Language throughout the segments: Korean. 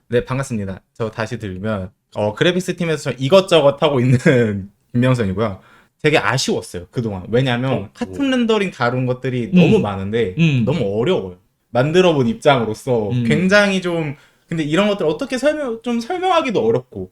네, 반갑습니다. 저 다시 들으면 그래픽스 팀에서 저 이것저것 하고 있는 김명선이고요. 되게 아쉬웠어요, 그동안. 왜냐면 카툰 렌더링 다룬 것들이 너무 많은데 너무 어려워요. 만들어 본 입장으로서 굉장히 좀, 근데 이런 것들 어떻게 설명하기도 어렵고,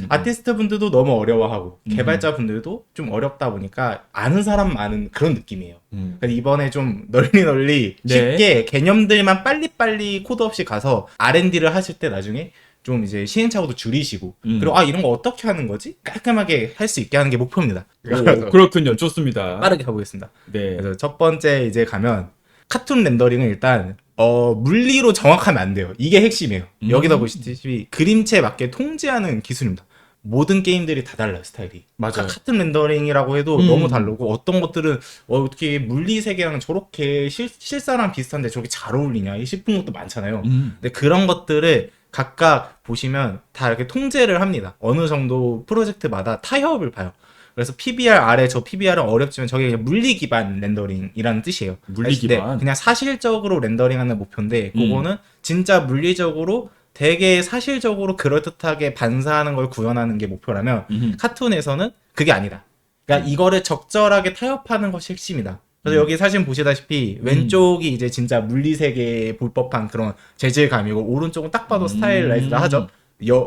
아티스트 분들도 너무 어려워하고, 개발자 분들도 좀 어렵다 보니까 아는 사람 많은 그런 느낌이에요. 그래서 이번에 좀 널리 네. 쉽게 개념들만 빨리빨리 코드 없이 가서 R&D를 하실 때 나중에 좀 이제 시행착오도 줄이시고, 그리고 이런 거 어떻게 하는 거지? 깔끔하게 할 수 있게 하는 게 목표입니다. 오, 그렇군요. 좋습니다. 빠르게 가보겠습니다. 네. 그래서 첫 번째 이제 가면 카툰 렌더링은 일단 물리로 정확하면 안 돼요. 이게 핵심이에요. 여기다 보시듯이 그림체에 맞게 통제하는 기술입니다. 모든 게임들이 다 달라요, 스타일이. 맞아요. 카툰 렌더링이라고 해도 너무 다르고, 어떤 것들은 어떻게 물리 세계랑 저렇게 실사랑 비슷한데 저렇게 잘 어울리냐 싶은 것도 많잖아요. 근데 그런 것들을 각각 보시면 다 이렇게 통제를 합니다. 어느 정도 프로젝트마다 타협을 봐요. 그래서 PBR 아래, 저 PBR은 어렵지만 저게 그냥 물리 기반 렌더링이라는 뜻이에요. 물리 기반? 네, 그냥 사실적으로 렌더링하는 목표인데, 그거는 진짜 물리적으로 되게 사실적으로 그럴듯하게 반사하는 걸 구현하는 게 목표라면, 카툰에서는 그게 아니다. 그러니까 이거를 적절하게 타협하는 것이 핵심이다. 그래서 여기 사진 보시다시피 왼쪽이 이제 진짜 물리세계에 볼 법한 그런 재질감이고, 오른쪽은 딱 봐도 스타일라이즈드 하죠.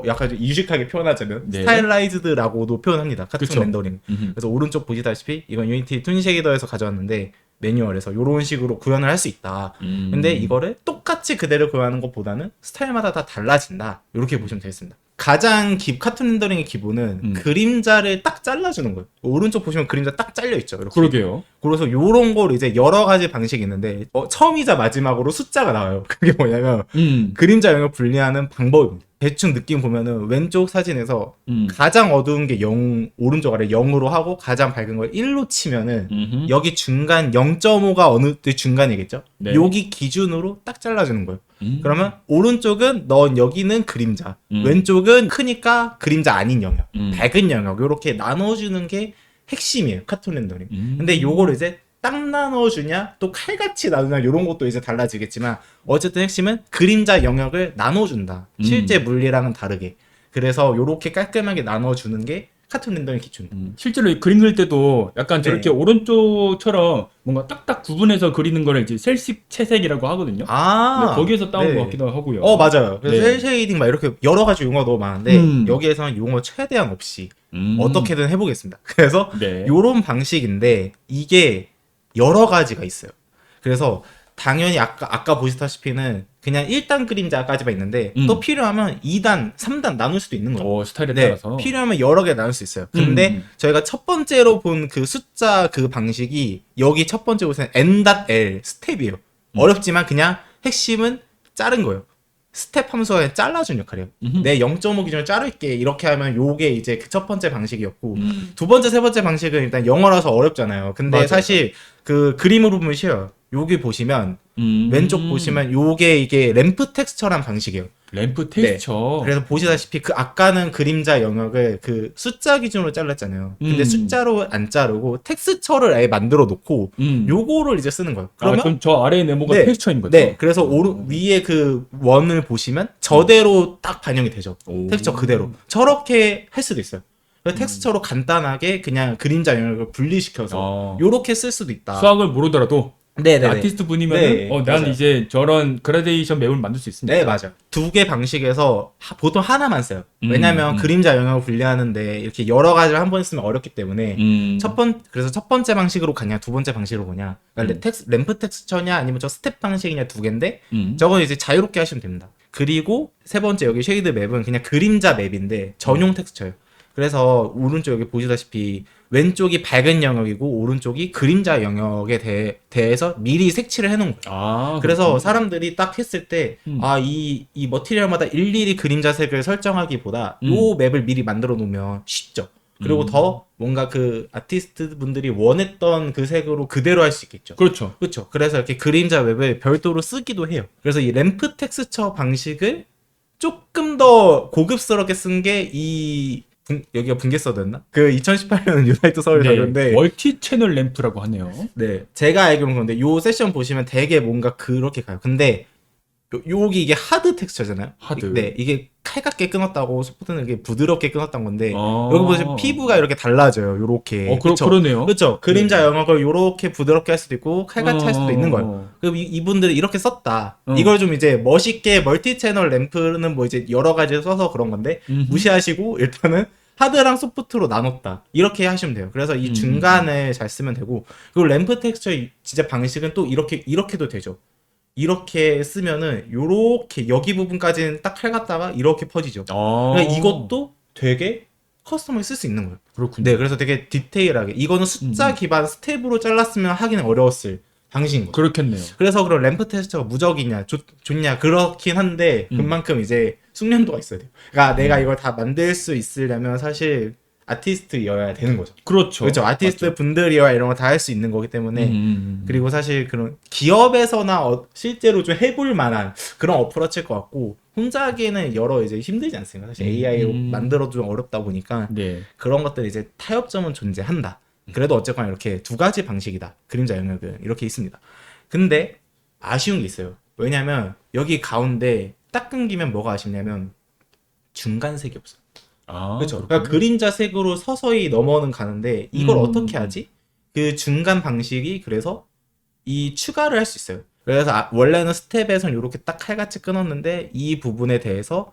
약간 좀 이식하게 표현하자면 네. 스타일라이즈드라고도 표현합니다. 카툰 그쵸. 렌더링. 그래서 오른쪽 보시다시피 이건 유니티 툰 쉐이더에서 가져왔는데, 매뉴얼에서 이런 식으로 구현을 할 수 있다. 근데 이거를 똑같이 그대로 구현하는 것보다는 스타일마다 다 달라진다. 이렇게 보시면 되겠습니다. 가장 카툰 렌더링의 기본은 그림자를 딱 잘라주는 거예요. 오른쪽 보시면 그림자 딱 잘려 있죠. 이렇게. 그러게요. 그래서 요런 걸 이제 여러 가지 방식이 있는데, 처음이자 마지막으로 숫자가 나와요. 그게 뭐냐면 그림자 영역 분리하는 방법입니다. 대충 느낌 보면은 왼쪽 사진에서 가장 어두운 게 0, 오른쪽 아래 0으로 하고 가장 밝은 걸 1로 치면은 여기 중간 0.5가 어느 때 중간이겠죠? 네. 여기 기준으로 딱 잘라주는 거예요. 그러면 오른쪽은 넌 여기는 그림자, 왼쪽은 크니까 그림자 아닌 영역, 밝은 영역, 이렇게 나눠주는 게 핵심이에요, 카툰 렌더링. 근데 요거를 이제 딱 나눠주냐, 또 칼같이 나누냐, 이런 것도 이제 달라지겠지만, 어쨌든 핵심은 그림자 영역을 나눠준다. 실제 물리랑은 다르게. 그래서 요렇게 깔끔하게 나눠주는 게 카툰 렌더링 기준입니다. 실제로 이 그림 그릴 때도 약간 네. 저렇게 오른쪽처럼 뭔가 딱딱 구분해서 그리는 거를 이제 셀식 채색이라고 하거든요. 아, 네, 거기에서 따온 네. 것 같기도 하고요. 맞아요. 그래서 네. 셀 쉐이딩 막 이렇게 여러 가지 용어가 너무 많은데, 여기에서는 용어 최대한 없이 어떻게든 해보겠습니다. 그래서 네. 요런 방식인데, 이게 여러 가지가 있어요. 그래서 당연히 아까 보시다시피는 그냥 1단 그림자까지만 있는데, 또 필요하면 2단, 3단 나눌 수도 있는 거예요. 스타일에 네, 따라서. 필요하면 여러 개 나눌 수 있어요. 근데 저희가 첫 번째로 본 그 숫자 그 방식이 여기 첫 번째 보시면 n.l 스텝이에요. 어렵지만 그냥 핵심은 자른 거예요. 스텝 함수가 그냥 잘라준 역할이에요. 내 0.5 기준으로 자를게, 이렇게 하면 요게 이제 그 첫 번째 방식이었고, 두 번째, 세 번째 방식은 일단 영어라서 어렵잖아요. 근데 맞아요. 사실 그 그림으로 보면 쉬워요. 여기 보시면 왼쪽 보시면 요게 이게 램프 텍스처란 방식이에요. 램프 텍스처. 그래서 보시다시피 그 아까는 그림자 영역을 그 숫자 기준으로 잘랐잖아요. 근데 숫자로 안 자르고 텍스처를 아예 만들어 놓고 요거를 이제 쓰는 거예요. 그러면 그럼 저 아래에 네모가 네. 텍스처인 거죠? 네, 그래서 위에 그 원을 보시면 저대로 딱 반영이 되죠. 오. 텍스처 그대로. 저렇게 할 수도 있어요. 그래서 텍스처로 간단하게 그냥 그림자 영역을 분리시켜서 요렇게 쓸 수도 있다. 수학을 모르더라도 네네네. 아티스트 분이면 네, 난 맞아요. 이제 저런 그라데이션 맵을 만들 수 있으니까. 네, 맞아요. 두 개 방식에서 보통 하나만 써요. 왜냐면 그림자 영역을 분리하는데 이렇게 여러 가지를 한 번 쓰면 어렵기 때문에 그래서 첫 번째 방식으로 가냐, 두 번째 방식으로 가냐, 그러니까 램프 텍스처냐, 아니면 저 스텝 방식이냐, 두 개인데 저건 이제 자유롭게 하시면 됩니다. 그리고 세 번째 여기 쉐이드 맵은 그냥 그림자 맵인데 전용 텍스처예요. 그래서 오른쪽 여기 보시다시피 왼쪽이 밝은 영역이고 오른쪽이 그림자 영역에 대해서 미리 색칠을 해놓은 거예요. 그래서 사람들이 딱 했을 때, 이 머티리얼마다 일일이 그림자 색을 설정하기보다 요 맵을 미리 만들어 놓으면 쉽죠. 그리고 더 뭔가 그 아티스트 분들이 원했던 그 색으로 그대로 할 수 있겠죠. 그렇죠. 그렇죠. 그래서 이렇게 그림자 웹을 별도로 쓰기도 해요. 그래서 이 램프 텍스처 방식을 조금 더 고급스럽게 쓴 게 여기가 분계서드였나? 그 2018년 유나이트 서울에서 그런데, 멀티 채널 램프라고 하네요. 네, 제가 알기로는 그런데 요 세션 보시면 되게 뭔가 그렇게 가요. 근데 여기 이게 하드 텍스처잖아요. 하드. 네, 이게 살갑게 끊었다고 소프트는 이게 부드럽게 끊었던 건데 아. 여기 보시면 피부가 이렇게 달라져요. 요렇게. 그러네요. 그렇죠. 그림자 영역을 요렇게 부드럽게 할 수도 있고 칼같이 할 수도 있는 거예요. 그리고 이분들이 이렇게 썼다. 이걸 좀 이제 멋있게 멀티 채널 램프는 뭐 이제 여러 가지 써서 그런 건데 무시하시고 일단은 하드랑 소프트로 나눴다. 이렇게 하시면 돼요. 그래서 이 중간을 잘 쓰면 되고 그리고 램프 텍스처 진짜 방식은 또 이렇게도 되죠. 이렇게 쓰면은 요렇게 여기 부분까지는 딱 칼 갖다가 이렇게 퍼지죠. 그러니까 이것도 되게 커스텀하게 쓸 수 있는 거예요. 그렇군요. 네, 그래서 되게 디테일하게 이거는 숫자 기반 스텝으로 잘랐으면 하기는 어려웠을 방식인 거죠. 그렇겠네요. 그래서 그럼 램프 텍스처가 무적이냐 좋냐 그렇긴 한데 그만큼 이제 숙련도가 있어야 돼요. 그러니까 내가 이걸 다 만들 수 있으려면 사실 아티스트여야 되는 거죠. 그렇죠. 아티스트 분들이야 이런 거 다 할 수 있는 거기 때문에 그리고 사실 그런 기업에서나 실제로 좀 해볼 만한 그런 어프로치일 것 같고 혼자 하기에는 여러 이제 힘들지 않습니까? 사실 AI 만들어도 좀 어렵다 보니까 네. 그런 것들이 이제 타협점은 존재한다. 그래도 어쨌거나 이렇게 두 가지 방식이다. 그림자 영역은 이렇게 있습니다. 근데 아쉬운 게 있어요. 왜냐면 여기 가운데 딱 끊기면 뭐가 아쉽냐면 중간색이 없어요. 그렇죠. 그러니까 그림자 색으로 서서히 넘어는 가는데 이걸 어떻게 하지? 그 중간 방식이 그래서 이 추가를 할 수 있어요. 그래서 원래는 스텝에선 이렇게 딱 칼같이 끊었는데 이 부분에 대해서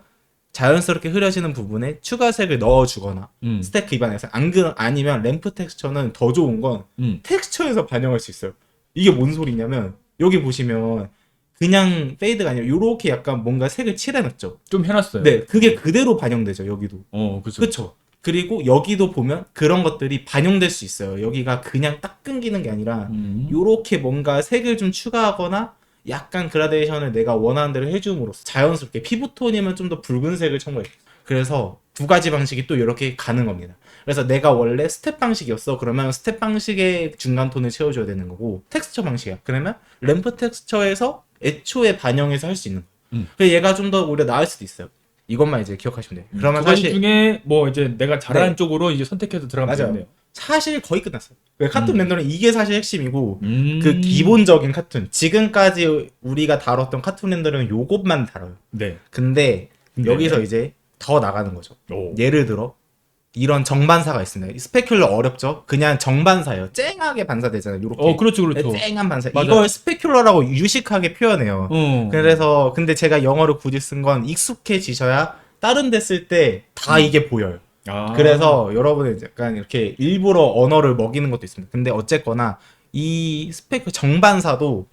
자연스럽게 흐려지는 부분에 추가색을 넣어주거나 스텝 기반에서 아니면 램프 텍스처는 더 좋은 건 텍스처에서 반영할 수 있어요. 이게 뭔 소리냐면 여기 보시면 그냥 페이드가 아니라 이렇게 약간 뭔가 색을 칠해놨죠. 좀 해놨어요. 네, 그게 그대로 반영되죠. 여기도. 그렇죠. 그렇죠. 그리고 여기도 보면 그런 것들이 반영될 수 있어요. 여기가 그냥 딱 끊기는 게 아니라 이렇게 뭔가 색을 좀 추가하거나 약간 그라데이션을 내가 원하는 대로 해줌으로써 자연스럽게 피부톤이면 좀 더 붉은색을 첨가해요. 그래서 두 가지 방식이 또 이렇게 가는 겁니다. 그래서 내가 원래 스텝 방식이었어. 그러면 스텝 방식의 중간 톤을 채워줘야 되는 거고 텍스처 방식이야. 그러면 램프 텍스처에서 애초에 반영해서 할 수 있는 거. 그래서 얘가 좀 더 오히려 나을 수도 있어요. 이것만 이제 기억하시면 돼요. 그러면 두 가지 사실 중에 뭐 이제 내가 잘하는 네. 쪽으로 이제 선택해서 들어가면 맞아요. 되겠네요. 사실 거의 끝났어요. 카툰 렌더는 이게 사실 핵심이고 그 기본적인 카툰 지금까지 우리가 다뤘던 카툰 렌더는 요것만 다뤄요. 네. 근데 여기서 이제 더 나가는 거죠. 예를 들어 이런 정반사가 있습니다. 스페큘러 어렵죠? 그냥 정반사예요. 쨍하게 반사되잖아요. 요렇게. 그렇죠, 그렇죠. 쨍한 반사. 맞아요. 이걸 스페큘러라고 유식하게 표현해요. 그래서 근데 제가 영어로 굳이 쓴 건 익숙해지셔야 다른 데 쓸 때 다 이게 보여요. 그래서 여러분은 약간 이렇게 일부러 언어를 먹이는 것도 있습니다. 근데 어쨌거나 이 정반사도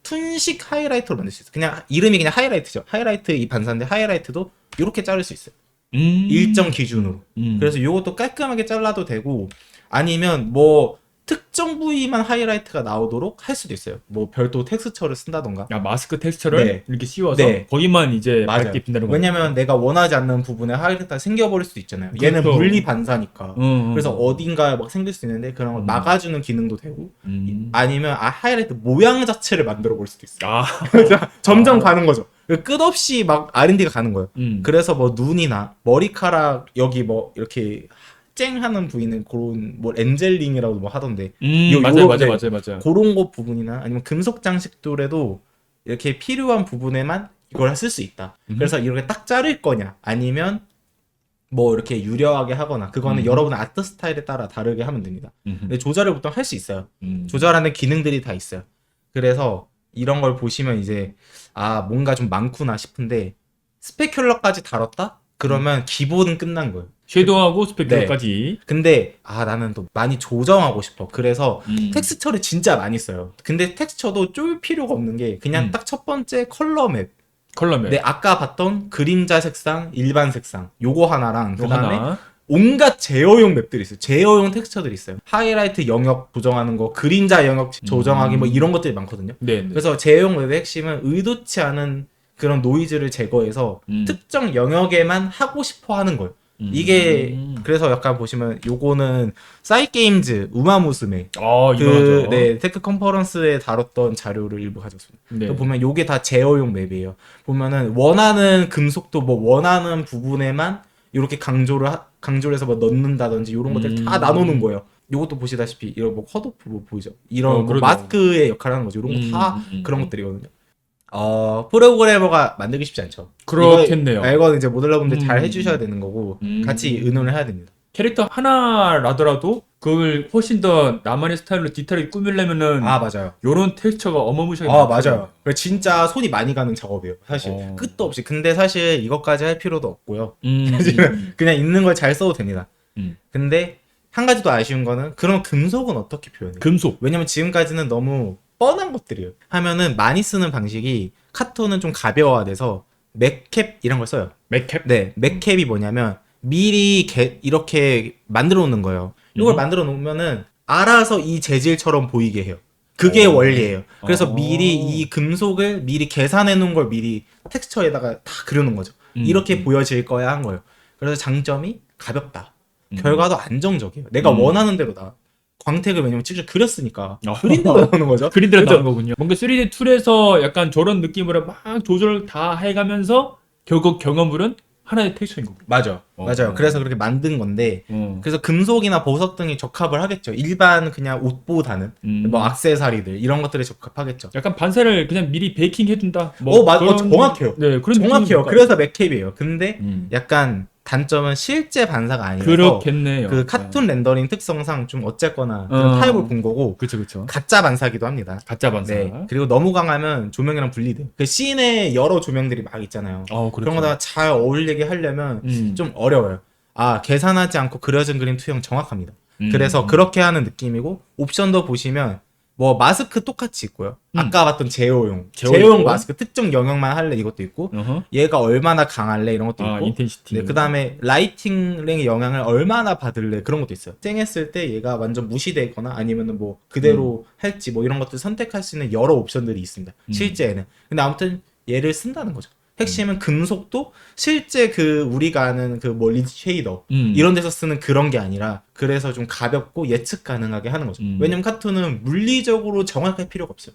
툰식 하이라이터로 만들 수 있어요. 그냥 이름이 그냥 하이라이트죠. 하이라이트 이 반사인데 하이라이트도 이렇게 자를 수 있어요. 일정 기준으로. 그래서 이것도 깔끔하게 잘라도 되고 아니면 뭐 특정 부위만 하이라이트가 나오도록 할 수도 있어요. 뭐 별도 텍스처를 쓴다던가. 마스크 텍스처를 네. 이렇게 씌워서 네. 거기만 이제 맞아요. 밝게 빛나는 거예요. 왜냐면 내가 원하지 않는 부분에 하이라이트가 생겨버릴 수도 있잖아요. 얘는 그렇죠. 물리 반사니까. 그래서 어딘가에 막 생길 수 있는데 그런 걸 막아주는 기능도 되고 아니면 하이라이트 모양 자체를 만들어 볼 수도 있어요. 점점 가는 거죠. 끝없이 막 R&D가 가는 거예요. 그래서 뭐 눈이나 머리카락 여기 뭐 이렇게 쨍하는 부위는 그런 뭐 엔젤링이라고 뭐 하던데 맞아요. 그런 거 부분이나 아니면 금속 장식들에도 이렇게 필요한 부분에만 이걸 쓸 수 있다. 그래서 이렇게 딱 자를 거냐 아니면 뭐 이렇게 유려하게 하거나 그거는 여러분의 아트 스타일에 따라 다르게 하면 됩니다. 근데 조절을 보통 할 수 있어요. 조절하는 기능들이 다 있어요. 그래서 이런 걸 보시면 이제 뭔가 좀 많구나 싶은데 스페큘러까지 다뤘다? 그러면 기본은 끝난 거예요. 섀도우하고 스페큘러까지. 근데 나는 또 많이 조정하고 싶어. 그래서 텍스처를 진짜 많이 써요. 근데 텍스처도 쫄 필요가 없는 게 그냥 딱 첫 번째 컬러 맵. 네, 아까 봤던 그림자 색상, 일반 색상 요거 하나랑 그다음에 온갖 제어용 맵들이 있어요. 제어용 텍스처들이 있어요. 하이라이트 영역 조정하는 거, 그림자 영역 조정하기 뭐 이런 것들이 많거든요. 그래서 제어용 맵의 핵심은 의도치 않은 그런 노이즈를 제거해서 특정 영역에만 하고 싶어 하는 거예요. 이게 그래서 약간 보시면 요거는 싸이게임즈 우마무스메 네, 테크 컨퍼런스에 다뤘던 자료를 일부 가져왔습니다. 보면 요게 다 제어용 맵이에요. 보면은 원하는 금속도 뭐 원하는 부분에만 이렇게 강조를 해서 뭐 넣는다든지 이런 것들 다 나누는 거예요. 요것도 보시다시피 이런 뭐 컷오프 뭐 보이죠? 이런 뭐 마스크의 역할을 하는 거죠. 이런 거 다 그런 것들이거든요. 프로그래머가 만들기 쉽지 않죠. 그렇겠네요. 이건 이제 모델러분들 잘 해주셔야 되는 거고 같이 의논을 해야 됩니다. 캐릭터 하나라더라도 그걸 훨씬 더 나만의 스타일로 디테일하게 꾸미려면은 맞아요. 요런 텍스처가 어마무시하게 맞아요. 진짜 손이 많이 가는 작업이에요. 사실 끝도 없이. 근데 사실 이것까지 할 필요도 없고요. 그냥 있는 걸 잘 써도 됩니다. 근데 한 가지 더 아쉬운 거는 그럼 금속은 어떻게 표현해요? 금속. 왜냐면 지금까지는 너무 뻔한 것들이에요. 하면은 많이 쓰는 방식이 카톤은 좀 가벼워돼서 맥캡 이런 걸 써요. 맥캡? 네, 맥캡이 뭐냐면 미리 이렇게 만들어 놓는 거예요. 이걸 만들어 놓으면은 알아서 이 재질처럼 보이게 해요. 그게 원리예요. 그래서 미리 이 금속을 미리 계산해 놓은 걸 미리 텍스처에다가 다 그려놓은 거죠. 이렇게 보여질 거야 한 거예요. 그래서 장점이 가볍다. 결과도 안정적이에요. 내가 원하는 대로 나. 광택을 왜냐면 직접 그렸으니까 그린대로 나오는 거죠. 그린대로 나오는 거군요. 뭔가 3D 툴에서 약간 저런 느낌으로 막 조절 다 해가면서 결국 경험물은 하나의 텍스처인 거고. 맞아요. 그래서 그렇게 만든 건데 그래서 금속이나 보석 등이 적합을 하겠죠. 일반 그냥 옷보다는 뭐 액세서리들 이런 것들에 적합하겠죠. 약간 반사를 그냥 미리 베이킹 해둔다. 정확해요. 네, 그런 정확해요. 그래서 맥캡이에요. 근데 약간 단점은 실제 반사가 아니라서 그렇겠네요. 그 카툰 렌더링 특성상 좀 어쨌거나 그런 타입을 본 거고 그쵸. 가짜 반사기도 합니다. 가짜 반사. 네. 그리고 너무 강하면 조명이랑 분리돼요. 그 씬에 여러 조명들이 막 있잖아요. 그렇죠. 그런 거다가 잘 어울리게 하려면 좀 어려워요. 계산하지 않고 그려진 그림 투영 정확합니다. 그래서 그렇게 하는 느낌이고 옵션도 보시면 뭐 마스크 똑같이 있고요. 아까 봤던 제어용 마스크 특정 영역만 할래 이것도 있고 얘가 얼마나 강할래 이런 것도 있고 인텐시티. 네, 그다음에 라이팅의 영향을 얼마나 받을래 그런 것도 있어요. 쨍했을 때 얘가 완전 무시되거나 아니면은 뭐 그대로 할지 뭐 이런 것들 선택할 수 있는 여러 옵션들이 있습니다. 실제에는. 근데 아무튼 얘를 쓴다는 거죠. 핵심은 금속도 실제 그 우리가 아는 그 뭐 리드 쉐이더 이런 데서 쓰는 그런 게 아니라 그래서 좀 가볍고 예측 가능하게 하는 거죠. 왜냐면 카툰은 물리적으로 정확할 필요가 없어요.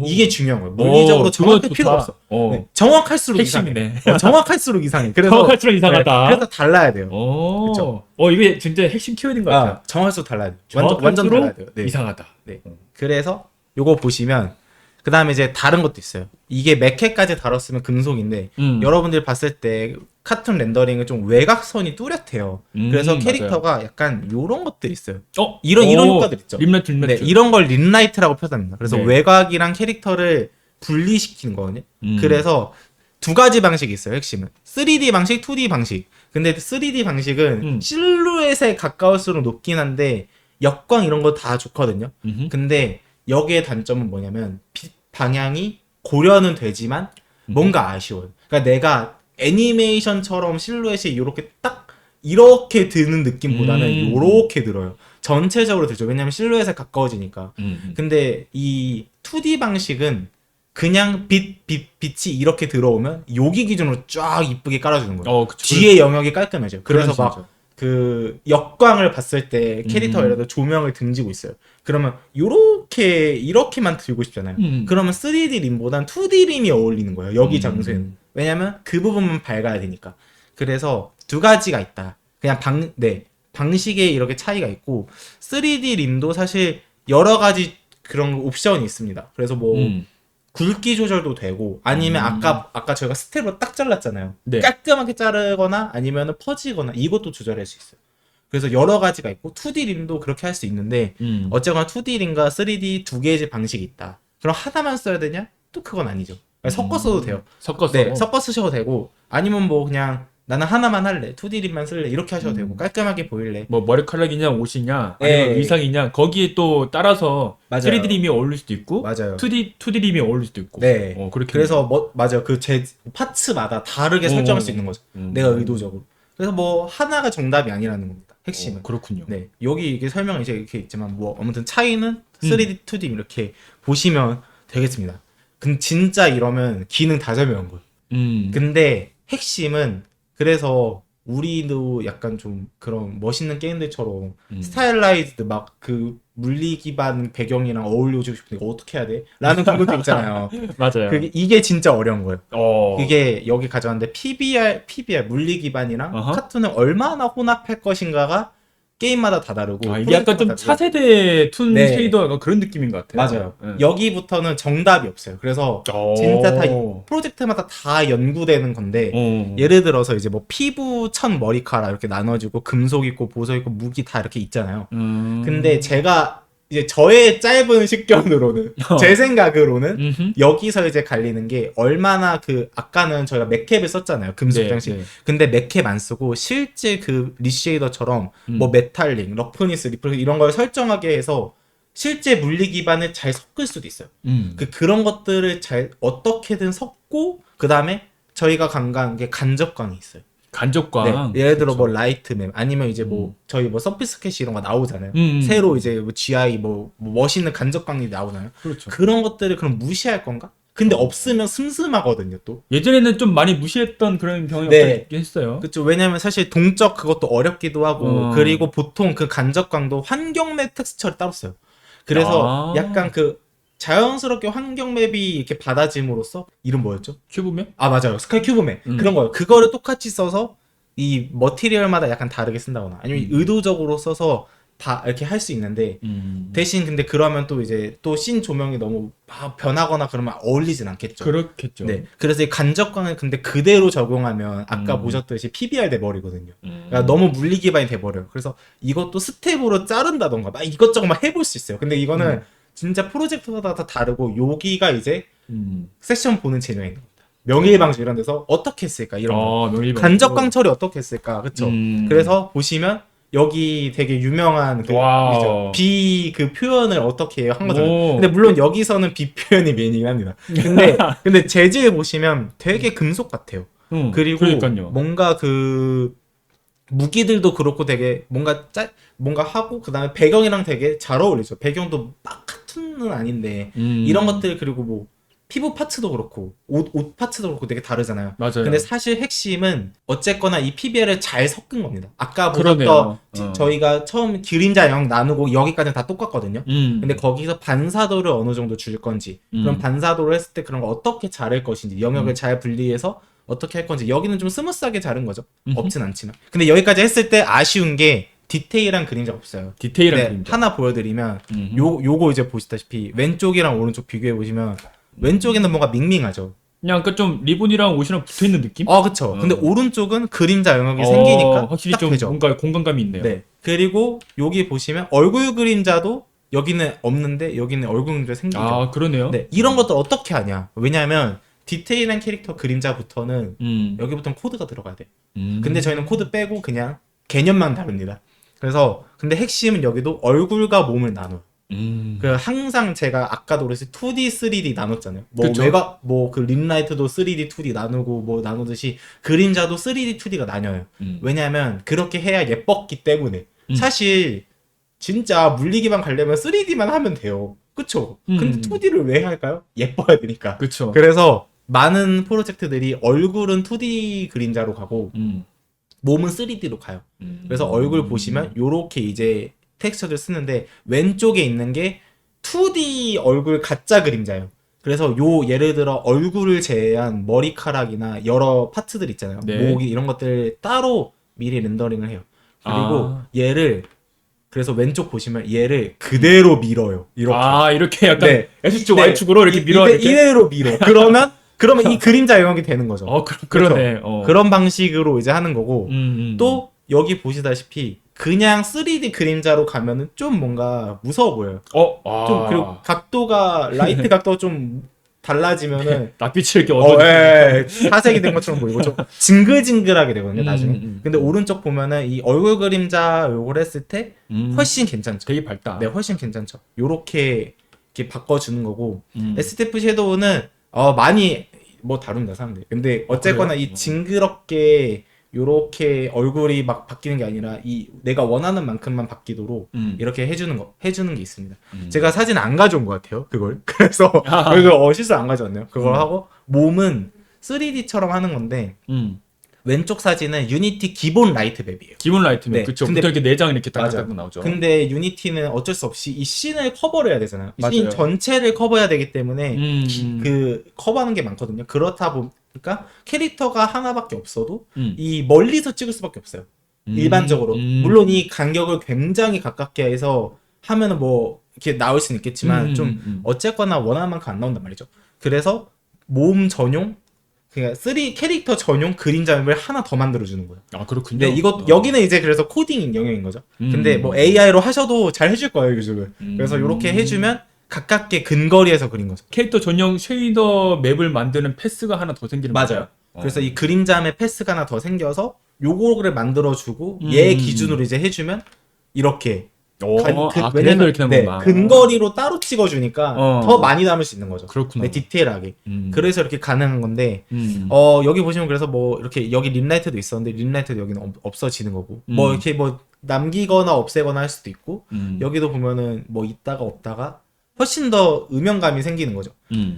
이게 중요한 거예요. 물리적으로 정확할 필요가 없어. 네. 정확할수록 핵심이네. 이상해. 정확할수록 이상해. 그래서 정확할수록 이상하다. 그래서 달라야 돼요. 그렇죠. 이게 진짜 핵심 키워드인 것 같아요. 정확할수록 달라야 돼요. 완전 달라야 돼요. 네. 이상하다. 네. 그래서 요거 보시면 그 다음에 이제 다른 것도 있어요. 이게 맥캐까지 다뤘으면 금속인데 여러분들 봤을 때 카툰 렌더링은 좀 외곽선이 뚜렷해요. 그래서 캐릭터가 맞아요. 약간 요런 것들이 있어요. 이런 효과들 있죠. 림라이트. 네, 이런 걸 림라이트라고 표현합니다. 그래서 네. 외곽이랑 캐릭터를 분리시키는 거거든요. 그래서 두 가지 방식이 있어요. 핵심은 3D 방식, 2D 방식. 근데 3D 방식은 실루엣에 가까울수록 높긴 한데 역광 이런 거 다 좋거든요. 근데 여기의 단점은 뭐냐면 빛 방향이 고려는 되지만 뭔가 아쉬워요. 그러니까 내가 애니메이션처럼 실루엣이 이렇게 드는 느낌보다는 이렇게 들어요. 전체적으로 들죠. 왜냐면 실루엣에 가까워지니까. 근데 이 2D 방식은 그냥 빛이 이렇게 들어오면 여기 기준으로 쫙 이쁘게 깔아주는 거예요. 뒤에 영역이 깔끔해져요. 그래서 막 그 역광을 봤을 때 캐릭터가 예를 들어 조명을 등지고 있어요. 그러면 이렇게만 들고 싶잖아요. 그러면 3D 림보단 2D 림이 어울리는 거예요. 여기 장소에는. 왜냐면 그 부분만 밝아야 되니까. 그래서 두 가지가 있다. 그냥 방식에 이렇게 차이가 있고 3D 림도 사실 여러 가지 그런 옵션이 있습니다. 그래서 뭐 굵기 조절도 되고 아니면 아까 저희가 스텝으로 딱 잘랐잖아요. 네. 깔끔하게 자르거나 아니면 퍼지거나 이것도 조절할 수 있어요. 그래서 여러 가지가 있고 2D 림도 그렇게 할 수 있는데 어쨌거나 2D 림과 3D 두 개의 방식이 있다. 그럼 하나만 써야 되냐? 또 그건 아니죠. 섞어 써도 돼요. 섞어 쓰셔도 되고 아니면 뭐 그냥 나는 하나만 할래. 2D 림만 쓸래. 이렇게 하셔도 되고 깔끔하게 보일래. 뭐 머리카락이냐 옷이냐 아니면 의상이냐 거기에 또 따라서 3D 림이 어울릴 수도 있고 2D 림이 어울릴 수도 있고. 네. 그렇게 그래서 맞아요. 그 파츠마다 다르게 설정할 수 있는 거죠. 내가 의도적으로. 그래서 뭐 하나가 정답이 아니라는 겁니다. 핵심은. 그렇군요. 네. 여기 이게 설명이 이제 이렇게 있지만 뭐 아무튼 차이는 3D, 2D 이렇게 보시면 되겠습니다. 근데 진짜 이러면 기능 다 설명한 거예요. 근데 핵심은 그래서 우리도 약간 좀 그런 멋있는 게임들처럼 스타일라이즈드 막 그 물리 기반 배경이랑 어울려주고 싶은데 이거 어떻게 해야 돼? 라는 그것도 있잖아요. 맞아요. 이게 진짜 어려운 거예요. 그게 여기 가져왔는데 PBR 물리 기반이랑 카툰을 얼마나 혼합할 것인가가 게임마다 다 다르고. 이게 약간 좀 프로젝트마다 차세대 툰 네. 쉐이더 약간 그런 느낌인 것 같아요. 맞아요. 여기부터는 정답이 없어요. 그래서 진짜 다 프로젝트마다 다 연구되는 건데 예를 들어서 이제 뭐 피부, 천, 머리카락 이렇게 나눠지고 금속 있고 보석 있고 무기 다 이렇게 있잖아요. 근데 제가 이제 저의 짧은 식견으로는 제 생각으로는 여기서 이제 갈리는 게 얼마나 아까는 저희가 맥캡을 썼잖아요. 금속 장식. 네. 근데 맥캡 안 쓰고 실제 그 리쉐이더처럼 뭐 메탈링, 러프니스, 리플 이런 걸 설정하게 해서 실제 물리 기반을 잘 섞을 수도 있어요. 그런 것들을 잘 어떻게든 섞고 그다음에 저희가 간과한 게 간접광이 있어요. 간접광. 네, 예를 들어 뭐 라이트맵 아니면 이제 뭐 저희 뭐 서피스 캐시 이런 거 나오잖아요. 새로 이제 뭐 GI 뭐 멋있는 간접광이 나오나요? 그렇죠. 그런 것들을 그럼 무시할 건가? 근데 없으면 슴슴하거든요, 또. 예전에는 좀 많이 무시했던 그런 경향이 네. 있긴 했어요. 그렇죠. 왜냐면 사실 동적 그것도 어렵기도 하고 그리고 보통 그 간접광도 환경맵 텍스처를 따로 써요. 그래서 약간 자연스럽게 환경 맵이 이렇게 받아짐으로써 이름 뭐였죠? 큐브맵? 아 맞아요. 스카이 큐브 맵 그런 거요. 그거를 똑같이 써서 이 머티리얼마다 약간 다르게 쓴다거나 아니면 의도적으로 써서 다 이렇게 할 수 있는데 대신 근데 그러면 또 이제 또 씬 조명이 너무 변하거나 그러면 어울리진 않겠죠. 그렇겠죠. 네. 그래서 이 간접광을 근데 그대로 적용하면 아까 보셨듯이 PBR 돼버리거든요. 그러니까 너무 물리 기반이 돼버려요. 그래서 이것도 스텝으로 자른다던가 막 이것저것 막 해볼 수 있어요. 근데 이거는 진짜 프로젝트마다 다 다르고 여기가 이제 세션 보는 재료인 겁니다. 명일방식 이런 데서 어떻게 했을까 이런 거. 간접광 처리 어떻게 했을까. 그쵸. 그래서 보시면 여기 되게 유명한 비 표현을 어떻게 한 거잖아요. 근데 물론 여기서는 비 표현이 메인이긴 합니다. 근데 재질 보시면 되게 금속 같아요. 그리고 그러니까요. 뭔가 무기들도 그렇고 되게 뭔가 하고 그다음에 배경이랑 되게 잘 어울리죠. 배경도 막 카툰은 아닌데 이런 것들 그리고 뭐 피부 파츠도 그렇고 옷 파츠도 그렇고 되게 다르잖아요. 맞아요. 근데 사실 핵심은 어쨌거나 이 PBL을 잘 섞은 겁니다. 아까 보셨던 저희가 처음 그림자 영 나누고 여기까지는 다 똑같거든요. 근데 거기서 반사도를 어느 정도 줄 건지 그럼 반사도를 했을 때 그런 거 어떻게 자를 것인지 영역을 잘 분리해서 어떻게 할 건지 여기는 좀 스무스하게 자른 거죠. 없진 않지만. 근데 여기까지 했을 때 아쉬운 게 디테일한 그림자가 없어요. 디테일한 그림자. 하나 보여드리면 요거 이제 보시다시피 왼쪽이랑 오른쪽 비교해 보시면 왼쪽에는 뭔가 밍밍하죠. 그냥 좀 리본이랑 옷이랑 붙어 있는 느낌? 그쵸. 근데 오른쪽은 그림자 영역이 생기니까 확실히 좀 되죠. 뭔가 공간감이 있네요. 네. 그리고 여기 보시면 얼굴 그림자도 여기는 없는데 여기는 얼굴 그림자 생기죠. 그러네요. 네. 이런 것들 어떻게 하냐? 왜냐하면 디테일한 캐릭터 그림자부터는 여기부터는 코드가 들어가야 돼. 근데 저희는 코드 빼고 그냥 개념만 다릅니다. 그래서 근데 핵심은 여기도 얼굴과 몸을 나눠요. 항상 제가 아까도 그랬듯이 2D, 3D 나눴잖아요. 림라이트도 3D, 2D 나누고 뭐 나누듯이 그림자도 3D, 2D가 나뉘어요. 왜냐하면 그렇게 해야 예뻤기 때문에. 사실 진짜 물리 기반 가려면 3D만 하면 돼요. 그쵸? 근데 2D를 왜 할까요? 예뻐야 되니까. 그쵸. 그래서 많은 프로젝트들이 얼굴은 2D 그림자로 가고 몸은 3D로 가요. 그래서 얼굴 보시면 요렇게 이제 텍스처를 쓰는데 왼쪽에 있는 게 2D 얼굴 가짜 그림자예요. 그래서 예를 들어 얼굴을 제외한 머리카락이나 여러 파트들 있잖아요. 목이 이런 것들 따로 미리 렌더링을 해요. 그리고 얘를 그래서 왼쪽 보시면 얘를 그대로 밀어요. 이렇게. 이렇게 약간 X축, Y축으로 이렇게 밀어. 이대로 밀어. 그러면 이 그림자 영역이 되는 거죠. 그러네. 그런 방식으로 이제 하는 거고 또 여기 보시다시피 그냥 3D 그림자로 가면은 좀 뭔가 무서워 보여요. 좀 그리고 라이트 각도가 좀 달라지면은 낯빛이 이렇게 어두워지고 사색이 된 것처럼 보이고 좀 징글징글하게 되거든요 나중에. 근데 오른쪽 보면은 이 얼굴 그림자 요걸 했을 때 훨씬 괜찮죠. 되게 밝다. 네, 훨씬 괜찮죠. 요렇게 이렇게 바꿔주는 거고 STF 섀도우는 많이 뭐 다룬다 사람들. 근데 어쨌거나 이 징그럽게 요렇게 얼굴이 막 바뀌는 게 아니라 내가 원하는 만큼만 바뀌도록 이렇게 해주는 게 있습니다. 제가 사진 안 가져온 것 같아요, 그걸. 그래서 실수 안 가져왔네요. 그걸 하고 몸은 3D처럼 하는 건데 왼쪽 사진은 유니티 기본 라이트 맵이에요. 기본 라이트 맵. 네. 그쵸. 근데 이렇게 내장 이렇게 딱 나오죠. 근데 유니티는 어쩔 수 없이 이 씬을 커버를 해야 되잖아요. 씬 전체를 커버해야 되기 때문에 커버하는 게 많거든요. 그렇다 보니까 캐릭터가 하나밖에 없어도 이 멀리서 찍을 수밖에 없어요. 일반적으로. 물론 이 간격을 굉장히 가깝게 해서 하면은 뭐 이렇게 나올 수는 있겠지만 좀 어쨌거나 원하는 만큼 안 나온단 말이죠. 그래서 모음 전용 그러니까 3 캐릭터 전용 그림자 맵을 하나 더 만들어주는 거예요. 아 그렇군요. 네, 이것 여기는 이제 그래서 코딩 영역인 거죠. 근데 뭐 AI로 하셔도 잘 해줄 거예요, 요즘은. 그래서 이렇게 해주면 가깝게 근거리에서 그린 거죠. 캐릭터 전용 쉐이더 맵을 만드는 패스가 하나 더 생기는 맞아요. 거예요. 그래서 이 그림자 맵 패스가 하나 더 생겨서 요거를 만들어주고 얘 기준으로 이제 해주면 이렇게 그래서 왜냐면 이렇게 하는 거구나. 근거리로 따로 찍어주니까 더 많이 담을 수 있는 거죠. 그렇구나. 네, 디테일하게. 그래서 이렇게 가능한 건데 여기 보시면 그래서 뭐 이렇게 여기 림라이트도 있었는데 림라이트도 여기는 없어지는 거고 뭐 이렇게 뭐 남기거나 없애거나 할 수도 있고 여기도 보면은 뭐 있다가 없다가 훨씬 더 음영감이 생기는 거죠.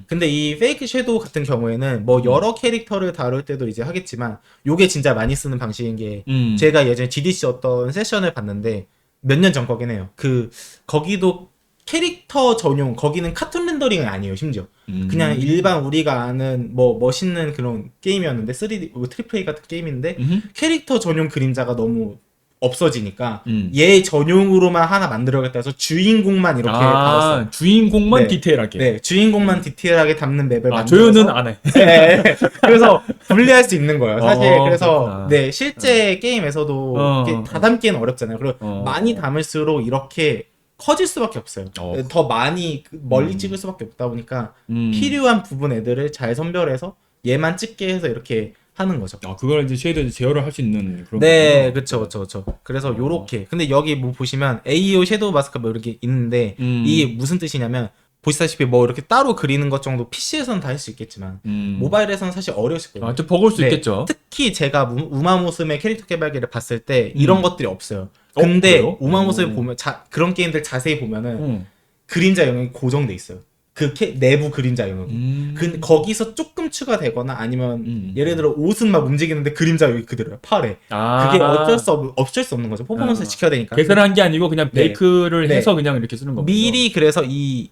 근데 이 페이크 섀도우 같은 경우에는 뭐 여러 캐릭터를 다룰 때도 이제 하겠지만 요게 진짜 많이 쓰는 방식인 게 제가 예전에 GDC 어떤 세션을 봤는데 몇 년 전 거긴 해요. 거기도 캐릭터 전용, 거기는 카툰 렌더링은 아니에요, 심지어. 그냥 일반 우리가 아는 뭐 멋있는 그런 게임이었는데, 3D, 트리플 A 같은 게임인데, 캐릭터 전용 그림자가 너무 없어지니까, 얘 전용으로만 하나 만들어야겠다 해서 주인공만 이렇게 달았어요. 주인공만 네. 디테일하게. 네, 주인공만 디테일하게 담는 맵을 만들어서. 조연은 안 해. 네, 그래서 분리할 수 있는 거예요. 사실 그래서 그렇구나. 네 실제 게임에서도 이렇게 다 담기는 어렵잖아요. 그리고 많이 담을수록 이렇게 커질 수밖에 없어요. 더 많이 멀리 찍을 수밖에 없다 보니까 필요한 부분 애들을 잘 선별해서 얘만 찍게 해서 이렇게 하는 거죠. 그걸 이제 쉐이더 제어를 할 수 있는 그런. 네, 그쵸. 그래서 요렇게. 근데 여기 뭐 보시면 AEO 섀도우 마스크 뭐 이렇게 있는데 이게 무슨 뜻이냐면 보시다시피 뭐 이렇게 따로 그리는 것 정도 PC에서는 다 할 수 있겠지만 모바일에서는 사실 어려우실 거예요. 좀 버거울 수 있겠죠. 특히 제가 우마무스메 캐릭터 개발기를 봤을 때 이런 것들이 없어요. 근데 우마무스메 보면 그런 게임들 자세히 보면은 그림자 영역이 고정돼 있어요. 내부 그림자 영역이. 거기서 조금 추가되거나 아니면 예를 들어 옷은 막 움직이는데 그림자 여기 그대로요. 팔에. 그게 어쩔 수 없는 거죠. 퍼포먼스를 지켜야 되니까. 계산한 게 아니고 그냥 베이크를 해서 그냥 이렇게 쓰는 거군요. 미리 그래서 이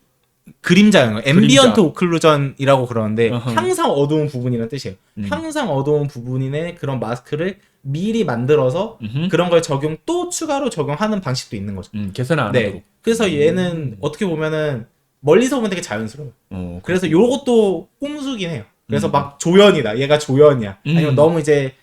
그림자 영역, 앰비언트 오클루전이라고 그러는데 항상 어두운 부분이라는 뜻이에요. 항상 어두운 부분인의 그런 마스크를 미리 만들어서 그런 걸 또 추가로 적용하는 방식도 있는 거죠. 계산을 안 하도록. 그래서 얘는 어떻게 보면은 멀리서 보면 되게 자연스러워요. 그래서 요것도 꼼수긴 해요. 그래서 막 조연이다. 얘가 조연이야. 아니면 너무 이제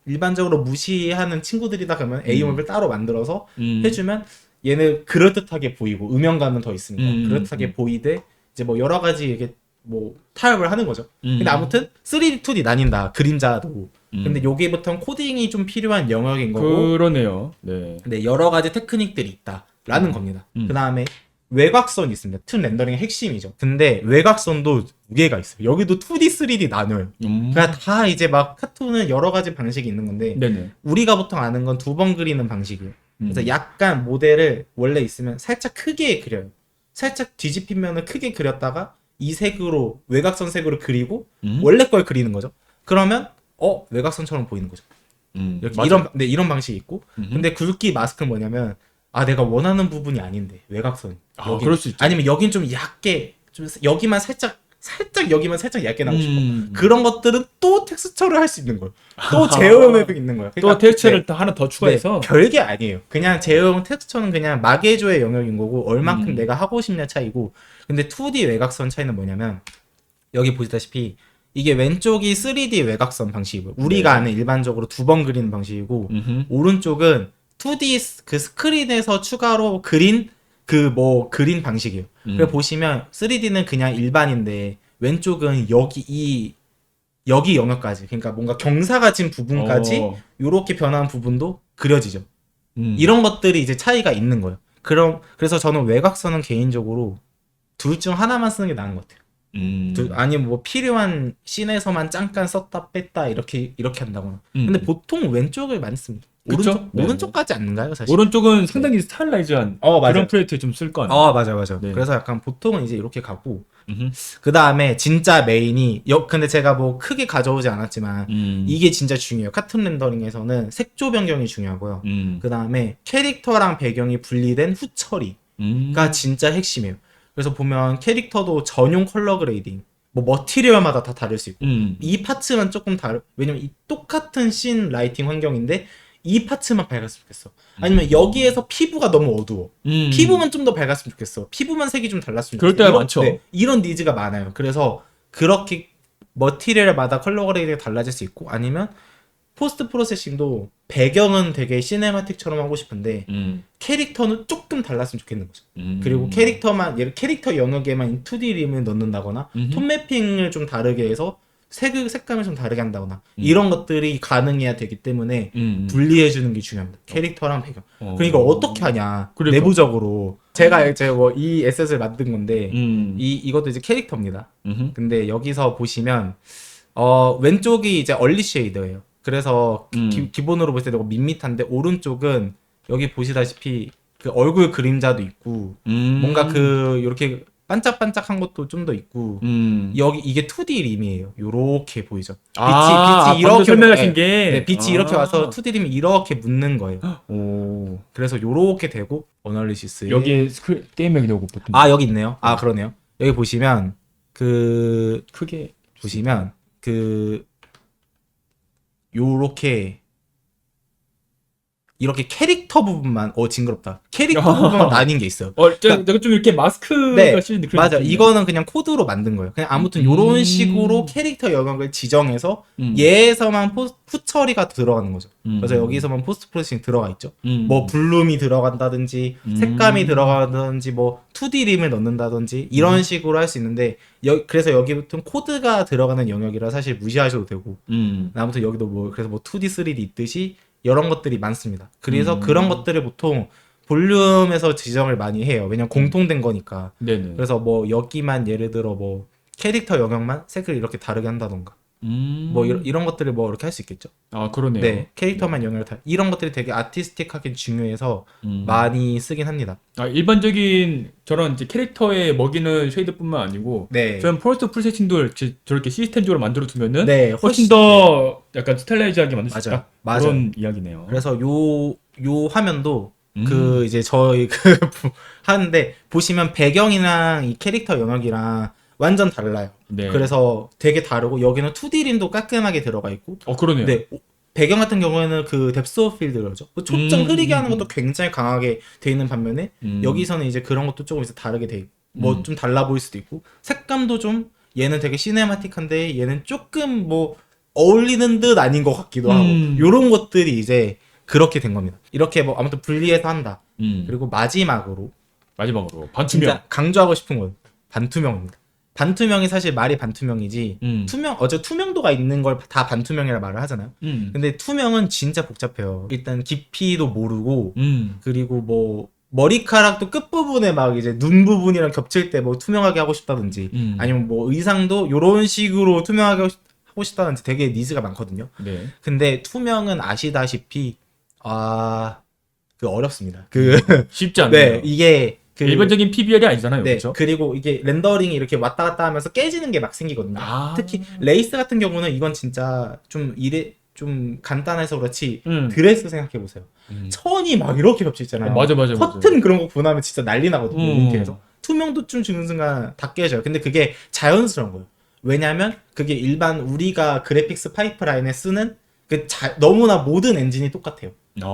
일반적으로 무시하는 친구들이다 그러면 A맵을 따로 만들어서 해주면 얘는 그럴듯하게 보이고 음영감은 더 있으니까 그럴듯하게 보이되 이제 뭐 여러 가지 이렇게 뭐 타협을 하는 거죠. 근데 아무튼 3D, 2D 나뉜다. 그림자도. 근데 여기부터는 코딩이 좀 필요한 영역인 거고. 그러네요. 네. 네, 여러 가지 테크닉들이 있다라는 겁니다. 그 다음에 외곽선이 있습니다. 툰 렌더링의 핵심이죠. 근데 외곽선도 두 개가 있어요. 여기도 2D, 3D 나눠요. 그러니까 다 이제 막 카툰은 여러 가지 방식이 있는 건데 네네. 우리가 보통 아는 건 2번 그리는 방식이에요. 그래서 약간 모델을 원래 있으면 살짝 크게 그려요. 살짝 뒤집힌 면을 크게 그렸다가 이 색으로 외곽선 색으로 그리고 원래 걸 그리는 거죠. 그러면 외곽선처럼 보이는 거죠. 이렇게 이런 방식이 있고 근데 굵기 마스크는 뭐냐면 내가 원하는 부분이 아닌데 외곽선 그럴 수 있죠. 아니면 여긴 좀 얇게 좀 여기만 살짝 여기만 살짝 얇게 나오고 싶어. 그런 것들은 또 텍스처를 할 수 있는 거예요. 또 제어용 맵이 있는 거예요. 그러니까, 또 텍스처를 하나 더 추가해서 별게 아니에요. 그냥 제어용 텍스처는 그냥 마개조의 영역인 거고 얼만큼 내가 하고 싶냐 차이고. 근데 2D 외곽선 차이는 뭐냐면 여기 보시다시피 이게 왼쪽이 3D 외곽선 방식이고 우리가 아는 일반적으로 2번 그리는 방식이고 오른쪽은 2D 그 스크린에서 추가로 그린 그린 방식이에요. 그래 보시면 3D는 그냥 일반인데 왼쪽은 여기 영역까지 그러니까 뭔가 경사가 진 부분까지 요렇게 변한 부분도 그려지죠. 이런 것들이 이제 차이가 있는 거예요. 그래서 저는 외곽선은 개인적으로 둘 중 하나만 쓰는 게 나은 것 같아요. 아니면 뭐 필요한 씬에서만 잠깐 썼다 뺐다 이렇게 한다거나. 근데 보통 왼쪽을 많이 씁니다. 오른쪽까지 않는가요, 사실? 오른쪽은 상당히 스타일라이즈한 그런 프레이트에 좀 쓸 거 아니에요? 맞아. 네. 그래서 약간 보통은 이제 이렇게 가고 그 다음에 진짜 메인이 근데 제가 뭐 크게 가져오지 않았지만 이게 진짜 중요해요. 카툰 렌더링에서는 색조 변경이 중요하고요. 그 다음에 캐릭터랑 배경이 분리된 후처리가 진짜 핵심이에요. 그래서 보면 캐릭터도 전용 컬러 그레이딩 뭐 머티리얼마다 다 다를 수 있고 이 파츠는 조금 왜냐면 이 똑같은 씬 라이팅 환경인데 이 파츠만 밝았으면 좋겠어. 아니면 여기에서 피부가 너무 어두워. 피부만 좀 더 밝았으면 좋겠어. 피부만 색이 좀 달랐으면 그럴 좋겠어. 때가 많죠. 네, 이런 니즈가 많아요. 그래서 그렇게 머티리얼마다 컬러 그레이드가 달라질 수 있고, 아니면 포스트 프로세싱도 배경은 되게 시네마틱처럼 하고 싶은데 캐릭터는 조금 달랐으면 좋겠는 거죠. 그리고 캐릭터 영역에만 2D 림을 넣는다거나 톤 매핑을 좀 다르게 해서 색감을 좀 다르게 한다거나 이런 것들이 가능해야 되기 때문에 분리해주는 게 중요합니다. 캐릭터랑 배경. 그러니까 어떻게 하냐. 그러니까. 내부적으로 제가 이제 뭐 이 에셋을 만든 건데 이것도 이제 캐릭터입니다. 근데 여기서 보시면 왼쪽이 이제 얼리 쉐이더예요. 그래서 기본으로 볼 때 너무 밋밋한데 오른쪽은 여기 보시다시피 그 얼굴 그림자도 있고 뭔가 그 이렇게 반짝반짝한 것도 좀 더 있고 여기 이게 2D 림이에요. 요렇게 보이죠. 빛이 이렇게 설명하신 게 네, 빛이 이렇게 와서 2D 림이 이렇게 묻는 거예요. 오. 그래서 요렇게 되고 어널리시스에 여기 게임명이 나오고 보통 여기 있네요. 그러네요. 여기 보시면 크게 보시면 요렇게 이렇게 캐릭터 부분만 징그럽다. 캐릭터 부분만 나뉜 게 있어요. 내가 좀 이렇게 마스크가 네, 씌는 그런 맞아. 느낌이에요. 이거는 그냥 코드로 만든 거예요. 그냥 아무튼 요런 식으로 캐릭터 영역을 지정해서 얘에서만 후처리가 들어가는 거죠. 그래서 여기서만 포스트 프로세싱 들어가 있죠. 뭐 블룸이 들어간다든지 색감이 들어간다든지 뭐 2D 림을 넣는다든지 이런 식으로 할 수 있는데 그래서 여기부터 코드가 들어가는 영역이라 사실 무시하셔도 되고 아무튼 여기도 그래서 2D 3D 있듯이 이런 것들이 많습니다. 그래서 그런 것들을 보통 볼륨에서 지정을 많이 해요. 왜냐면 공통된 거니까. 네네. 그래서 뭐 여기만 예를 들어 뭐 캐릭터 영역만 색을 이렇게 다르게 한다던가 뭐 이런 것들을 뭐 이렇게 할 수 있겠죠. 그러네요. 네, 캐릭터만 영역을 이런 것들이 되게 아티스틱하게 중요해서 많이 쓰긴 합니다. 일반적인 저런 이제 캐릭터에 먹이는 쉐이드뿐만 아니고 네. 저런 포스트 프로세싱도 저렇게 시스템적으로 만들어 두면은 네, 훨씬 더 약간 스타일라이즈하게 만들 수 있다. 맞아요. 그런 이야기네요. 그래서 요 화면도 이제 저희 하는데 보시면 배경이랑 이 캐릭터 영역이랑 완전 달라요. 네. 그래서 되게 다르고 여기는 2D 림도 깔끔하게 들어가 있고 그러네요. 네, 배경 같은 경우에는 그 뎁스 오브 필드 그러죠. 초점 흐리게 하는 것도 굉장히 강하게 돼 있는 반면에 여기서는 이제 그런 것도 조금 이제 다르게 돼 있고 뭐 좀 달라 보일 수도 있고 색감도 좀 얘는 되게 시네마틱한데 얘는 조금 뭐 어울리는 듯 아닌 것 같기도 하고 요런 것들이 이제 그렇게 된 겁니다. 이렇게 뭐 아무튼 분리해서 한다. 그리고 마지막으로 반투명. 진짜 강조하고 싶은 건 반투명입니다. 반투명이 사실 말이 반투명이지 투명도가 있는 걸 다 반투명이라 말을 하잖아요. 근데 투명은 진짜 복잡해요. 일단 깊이도 모르고 그리고 뭐 머리카락도 끝부분에 막 이제 눈 부분이랑 겹칠 때 뭐 투명하게 하고 싶다든지 아니면 뭐 의상도 요런 식으로 투명하게 하고 싶다든지 되게 니즈가 많거든요. 네. 근데 투명은 아시다시피 어렵습니다. 쉽지 않네요. 네, 이게 일반적인 PBR이 아니잖아요. 네, 그렇죠? 그리고 이게 렌더링이 이렇게 왔다 갔다 하면서 깨지는 게 막 생기거든요. 특히 레이스 같은 경우는 이건 진짜 좀 간단해서 그렇지 드레스 생각해 보세요. 천이 막 이렇게 겹쳐 있잖아요. 맞아. 커튼 그런 거 보면 진짜 난리 나거든요. 이렇게 해서 투명도 좀 주는 순간 다 깨져요. 근데 그게 자연스러운 거예요. 왜냐면 그게 일반 우리가 그래픽스 파이프라인에 쓰는 너무나 모든 엔진이 똑같아요.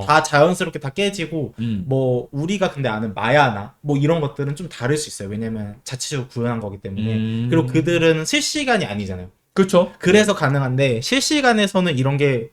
다 자연스럽게 다 깨지고 뭐 우리가 근데 아는 마야나 뭐 이런 것들은 좀 다를 수 있어요. 왜냐면 자체적으로 구현한 거기 때문에. 그리고 그들은 실시간이 아니잖아요. 그렇죠. 그래서 가능한데 실시간에서는 이런 게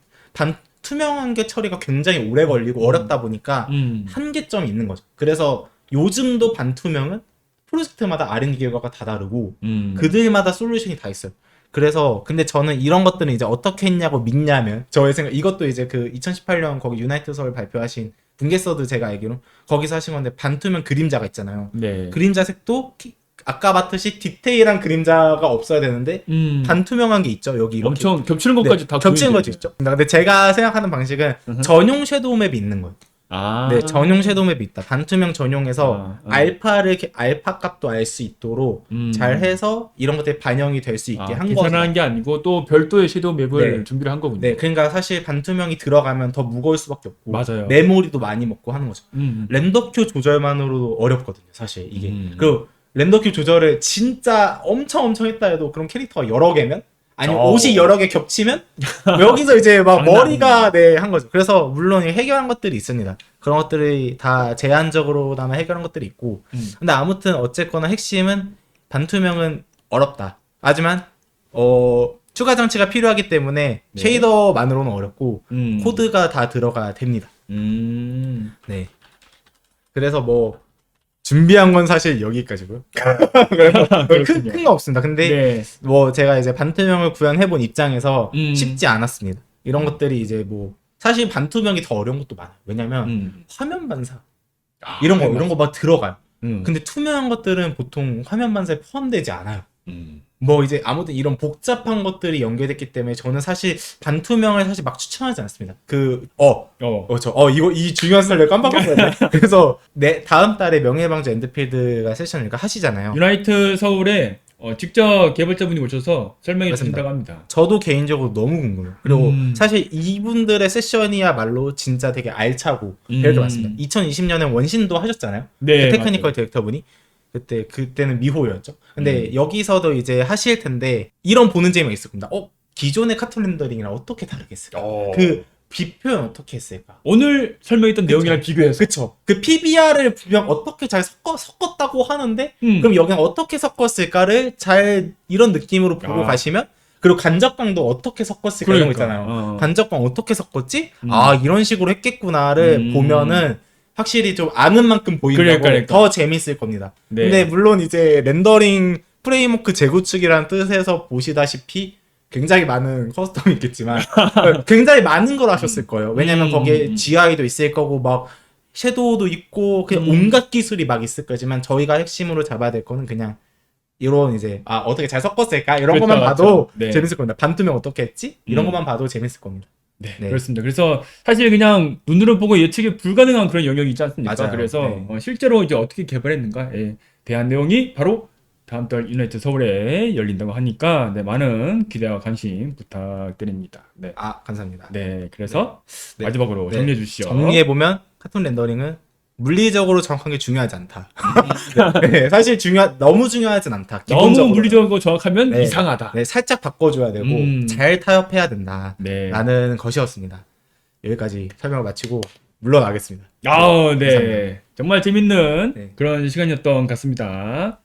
투명한 게 처리가 굉장히 오래 걸리고 어렵다 보니까 한계점이 있는 거죠. 그래서 요즘도 반투명은 프로젝트마다 R&D 결과가 다 다르고 그들마다 솔루션이 다 있어요. 그래서 근데 저는 이런 것들은 이제 어떻게 했냐고 믿냐면 저의 생각 이것도 이제 그 2018년 거기 유나이트 서울 발표하신 분계서드 제가 알기로 거기서 하신 건데 반투명 그림자가 있잖아요. 네. 그림자 색도 아까 봤듯이 디테일한 그림자가 없어야 되는데 반투명한 게 있죠. 여기 이렇게 엄청 겹치는 것까지 다 겹치는 것도 있죠. 근데 제가 생각하는 방식은 전용 섀도우 맵이 있는 거예요. 네, 전용 섀도우 맵이 있다. 반투명 전용해서 알파 값도 알 수 있도록 잘 해서 이런 것들이 반영이 될 수 있게 한 거죠. 계산한 게 아니고 또 별도의 섀도우 맵을 준비를 한 거군요. 네, 그러니까 사실 반투명이 들어가면 더 무거울 수밖에 없고 맞아요. 메모리도 많이 먹고 하는 거죠. 렌더큐 조절만으로도 어렵거든요, 사실 이게. 그리고 렌더큐 조절을 진짜 엄청 했다 해도 그럼 캐릭터가 여러 개면 아니면 옷이 여러 개 겹치면 여기서 이제 막 머리가 한 거죠. 그래서 물론 해결한 것들이 있습니다. 그런 것들이 다 제한적으로나마 해결한 것들이 있고. 근데 아무튼 어쨌거나 핵심은 반투명은 어렵다. 하지만 추가 장치가 필요하기 때문에 네. 쉐이더만으로는 어렵고 코드가 다 들어가야 됩니다. 네. 그래서 뭐 준비한 건 사실 여기까지고요. 큰 거 없습니다. 근데 네. 뭐 제가 이제 반투명을 구현해본 입장에서 쉽지 않았습니다. 이런 것들이 이제 뭐 사실 반투명이 더 어려운 것도 많아요. 왜냐면 화면 반사 이런 거 막 들어가요. 근데 투명한 것들은 보통 화면 반사에 포함되지 않아요. 뭐 이제 아무튼 이런 복잡한 것들이 연결됐기 때문에 저는 사실 반투명을 사실 막 추천하지 않습니다. 이거 이 중요한 썰을 깜빡했네. 그래서 다음 달에 명예방주 엔드필드가 세션을 하시잖아요. 유나이트 서울에 직접 개발자분이 오셔서 설명해 맞습니다. 주신다고 합니다. 저도 개인적으로 너무 궁금해요. 그리고 사실 이분들의 세션이야말로 진짜 되게 알차고 배울 게 많습니다. 2020년에 원신도 하셨잖아요. 네, 그 테크니컬 디렉터분이. 그때는 미호였죠. 근데 여기서도 이제 하실 텐데 이런 보는 재미가 있을 겁니다. 기존의 카툰 렌더링이랑 어떻게 다르겠을까? 그 비표현 어떻게 했을까? 오늘 설명했던 내용이랑 비교해서. 그쵸. 그 PBR을 분명 어떻게 잘 섞었다고 하는데 그럼 여기는 어떻게 섞었을까를 잘 이런 느낌으로 보고 가시면 그리고 간접광도 어떻게 섞었을까 이런 거 있잖아요. 간접광 어떻게 섞었지? 이런 식으로 했겠구나를 보면은 확실히 좀 아는 만큼 보인다고 그러니까. 더 재밌을 겁니다. 네. 근데 물론 이제 렌더링 프레임워크 재구축이라는 뜻에서 보시다시피 굉장히 많은 커스텀이 있겠지만 굉장히 많은 걸 하셨을 거예요. 왜냐면 거기에 GI도 있을 거고 막 섀도우도 있고 그냥 온갖 기술이 막 있을 거지만 저희가 핵심으로 잡아야 될 거는 그냥 이런 이제 어떻게 잘 섞었을까 이런 것만 봐도 네. 재밌을 겁니다. 반투명 어떻게 했지? 이런 것만 봐도 재밌을 겁니다. 네, 그렇습니다. 그래서 사실 그냥 눈으로 보고 예측이 불가능한 그런 영역이 있지 않습니까? 맞아요. 그래서 실제로 이제 어떻게 개발했는가에 대한 내용이 바로 다음 달 유나이트 서울에 열린다고 하니까 많은 기대와 관심 부탁드립니다. 네. 감사합니다. 네, 그래서 네. 마지막으로 네. 정리해 주시죠. 정리해보면 카툰 렌더링은 물리적으로 정확한 게 중요하지 않다. 네, 사실 너무 중요하진 않다. 너무 기본적으로. 물리적으로 정확하면 네. 이상하다. 네, 살짝 바꿔줘야 되고 잘 타협해야 된다. 네. 라는 것이었습니다. 여기까지 설명을 마치고 물러나겠습니다. 네. 감사합니다. 정말 재밌는 네. 그런 시간이었던 것 같습니다.